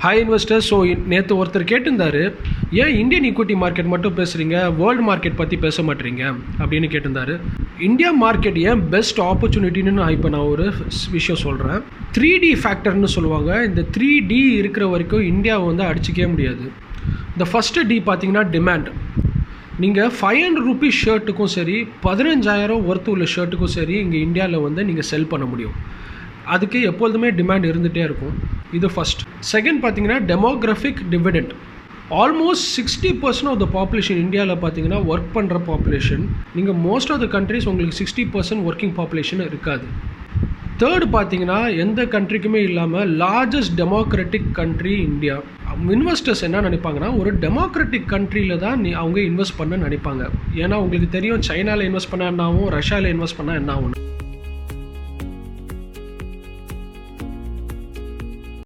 Hi investors. So நேற்று ஒருத்தர் கேட்டிருந்தார், ஏன் இந்தியன் ஈக்விட்டி மார்க்கெட் மட்டும் பேசுகிறீங்க, வேர்ல்டு மார்க்கெட் பற்றி பேச மாட்டீங்க அப்படின்னு கேட்டிருந்தார். இந்தியா மார்க்கெட் ஏன் பெஸ்ட் ஆப்பர்ச்சுனிட்டின்னு நான் இப்போ ஒரு விஷயம் சொல்கிறேன். 3D ஃபேக்டர்னு சொல்லுவாங்க. இந்த 3D இருக்கிற வரைக்கும் இந்தியாவை அடிச்சிக்கவே முடியாது. இந்த ஃபஸ்ட்டு டி பார்த்தீங்கன்னா டிமாண்ட். நீங்கள் 500 ருபீஸ் ஷர்ட்டுக்கும் சரி, 15,000 ஒர்த்து உள்ள ஷர்ட்டுக்கும் சரி இங்கே இந்தியாவில் நீங்கள் செல் பண்ண முடியும். அதுக்கு எப்பொழுதுமே டிமாண்ட் இருந்துகிட்டே இருக்கும். இது ஃபஸ்ட். செகண்ட் பார்த்தீங்கன்னா demographic dividend. Almost 60% of the population இந்தியாவில் பார்த்தீங்கன்னா ஒர்க் பண்ணுற பாப்புலேஷன். நீங்கள் மோஸ்ட் ஆஃப் த கண்ட்ரிஸ் உங்களுக்கு 60% ஒர்க்கிங் பாப்புலேஷன் இருக்காது. தேர்டு பார்த்தீங்கன்னா எந்த கண்ட்ரிக்குமே இல்லாமல் largest democratic country India. Investors என்ன நினைப்பாங்கன்னா, ஒரு டெமோக்ராட்டிக் கண்ட்ரியில் தான் அவங்க இன்வெஸ்ட் பண்ண நினைப்பாங்க. ஏன்னா உங்களுக்கு தெரியும், சைனாவில் இன்வெஸ்ட் பண்ணால் என்ன ஆகும், ரஷ்யாவில் இன்வெஸ்ட் பண்ணால் என்ன ஆகும்.